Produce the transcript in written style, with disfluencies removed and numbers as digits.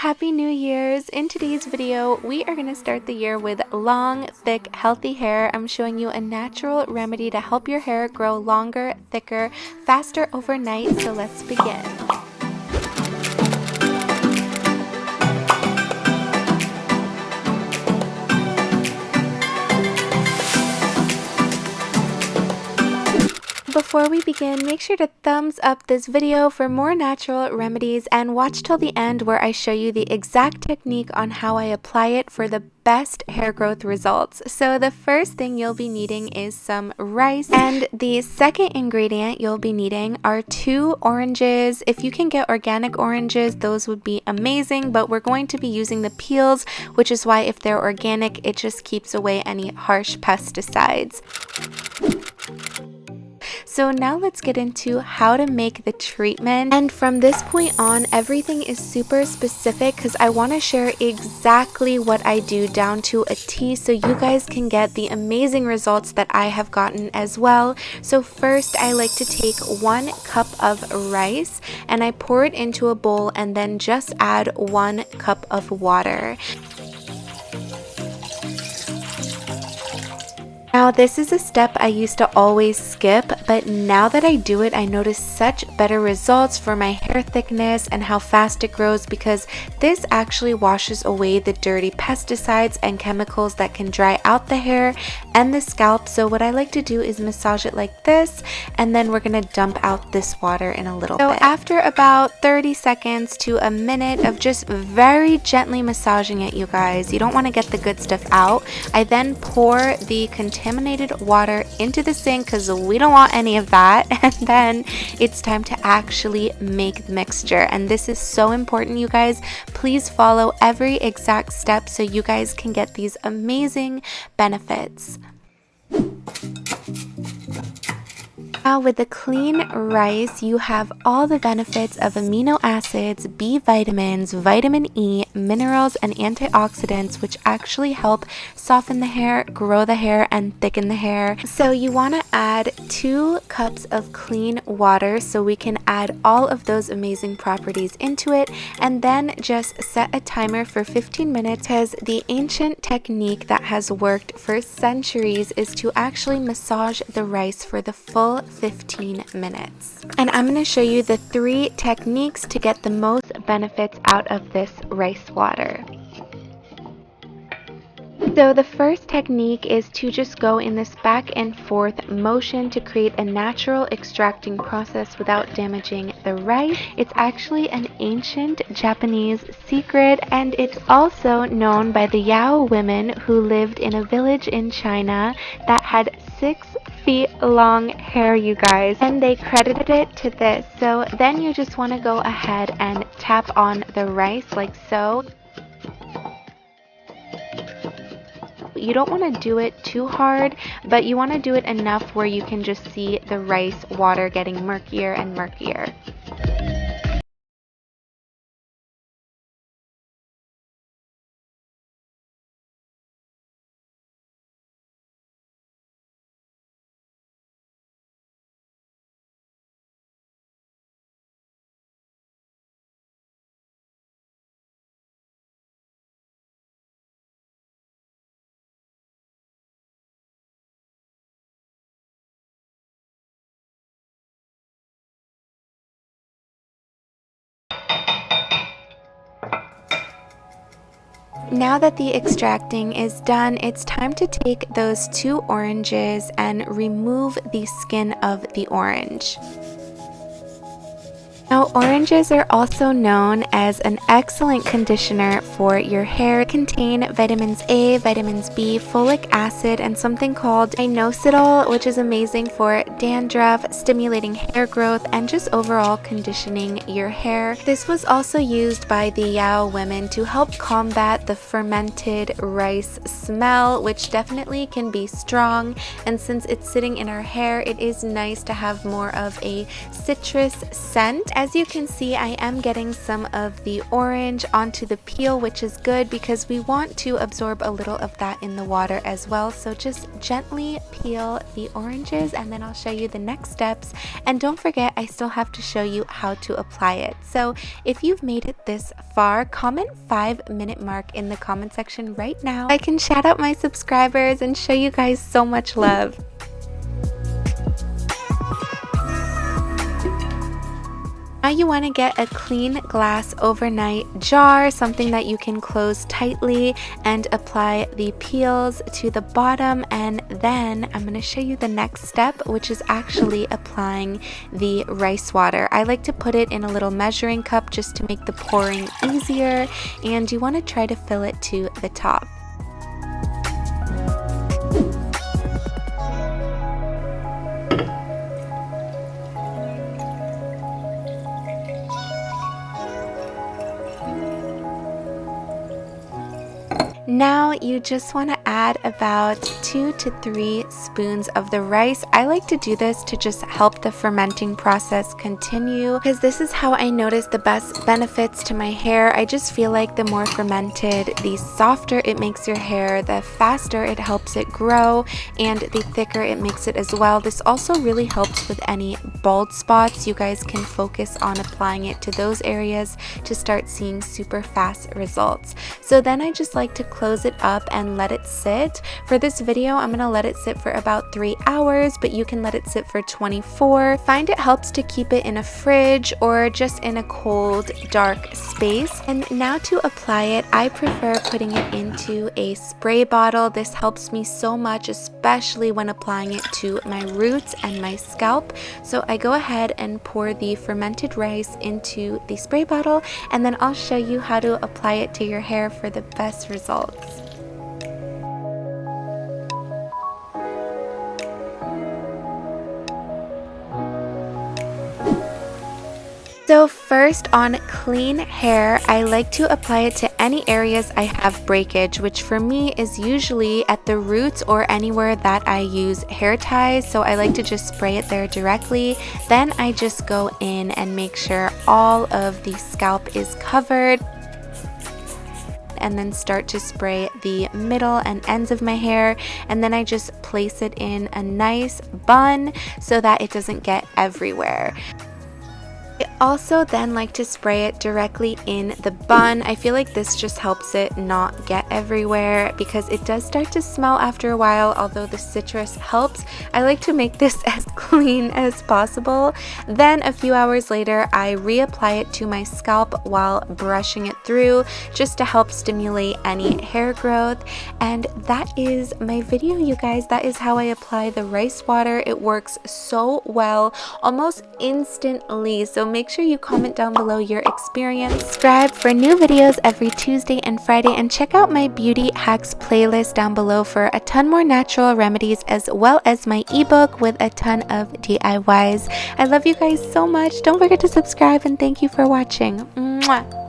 Happy New Year's! In today's video, we are going to start the year with long, thick, healthy hair. I'm showing you a natural remedy to help your hair grow longer, thicker, faster overnight, so let's begin. Before we begin, make sure to thumbs up this video for more natural remedies and watch till the end where I show you the exact technique on how I apply it for the best hair growth results. So the first thing you'll be needing is some rice, and the second ingredient you'll be needing are 2 oranges. If you can get organic oranges, those would be amazing, but we're going to be using the peels, which is why if they're organic, it just keeps away any harsh pesticides. So now let's get into how to make the treatment, and from this point on everything is super specific because I want to share exactly what I do down to a T so you guys can get the amazing results that I have gotten as well. So first I like to take 1 cup of rice and I pour it into a bowl and then just add 1 cup of water. Now this is a step I used to always skip, but now that I do it I notice such better results for my hair thickness and how fast it grows, because this actually washes away the dirty pesticides and chemicals that can dry out the hair and the scalp. So what I like to do is massage it like this, and then we're going to dump out this water in a little bit. So after about 30 seconds to a minute of just very gently massaging it, you guys, you don't want to get the good stuff out, I then pour the contaminated water into the sink because we don't want any of that, and then it's time to actually make the mixture. And this is so important, you guys. Please follow every exact step so you guys can get these amazing benefits. Now with the clean rice, you have all the benefits of amino acids, B vitamins, vitamin E, minerals, and antioxidants, which actually help soften the hair, grow the hair, and thicken the hair. So you want to add 2 cups of clean water so we can add all of those amazing properties into it, and then just set a timer for 15 minutes, because the ancient technique that has worked for centuries is to actually massage the rice for the full 15 minutes. And I'm going to show you the 3 techniques to get the most benefits out of this rice water. So the first technique is to just go in this back and forth motion to create a natural extracting process without damaging the rice. It's actually an ancient Japanese secret, and it's also known by the Yao women who lived in a village in China that had 6 feet long hair, you guys, and they credited it to this. So then you just want to go ahead and tap on the rice like so. You don't want to do it too hard, but you want to do it enough where you can just see the rice water getting murkier and murkier. Now that the extracting is done, it's time to take those 2 oranges and remove the skin of the orange. Now, oranges are also known as an excellent conditioner for your hair. They contain vitamins A, vitamins B, folic acid, and something called inositol, which is amazing for dandruff, stimulating hair growth, and just overall conditioning your hair. This was also used by the Yao women to help combat the fermented rice smell, which definitely can be strong, and since it's sitting in our hair, it is nice to have more of a citrus scent. As you can see, I am getting some of the orange onto the peel, which is good because we want to absorb a little of that in the water as well. So just gently peel the oranges and then I'll show you the next steps. And don't forget, I still have to show you how to apply it. So if you've made it this far, comment 5-minute mark in the comment section right now. I can shout out my subscribers and show you guys so much love. Now you want to get a clean glass overnight jar, something that you can close tightly, and apply the peels to the bottom, and then I'm going to show you the next step, which is actually applying the rice water. I like to put it in a little measuring cup just to make the pouring easier, and you want to try to fill it to the top. Now you just want to add about 2 to 3 spoons of the rice. I like to do this to just help the fermenting process continue because this is how I notice the best benefits to my hair. I just feel like the more fermented, the softer it makes your hair, the faster it helps it grow, and the thicker it makes it as well. This also really helps with any bald spots. You guys can focus on applying it to those areas to start seeing super fast results. So then I just like to close it up and let it sit. For this video, I'm gonna let it sit for about 3 hours, but you can let it sit for 24. Find it helps to keep it in a fridge or just in a cold, dark space. And now to apply it, I prefer putting it into a spray bottle. This helps me so much, especially when applying it to my roots and my scalp. So I go ahead and pour the fermented rice into the spray bottle, and then I'll show you how to apply it to your hair for the best results. So first, on clean hair, I like to apply it to any areas I have breakage, which for me is usually at the roots or anywhere that I use hair ties. So I like to just spray it there directly. Then I just go in and make sure all of the scalp is covered, and then start to spray the middle and ends of my hair, and then I just place it in a nice bun so that it doesn't get everywhere. I also then like to spray it directly in the bun. I feel like this just helps it not get everywhere because it does start to smell after a while, although the citrus helps. I like to make this as clean as possible. Then a few hours later, I reapply it to my scalp while brushing it through just to help stimulate any hair growth. And that is my video, you guys. That is how I apply the rice water. It works so well, almost instantly. So make sure you comment down below your experience. Subscribe for new videos every Tuesday and Friday, and check out my beauty hacks playlist down below for a ton more natural remedies, as well as my ebook with a ton of DIYs. I love you guys so much. Don't forget to subscribe, and thank you for watching. Mwah.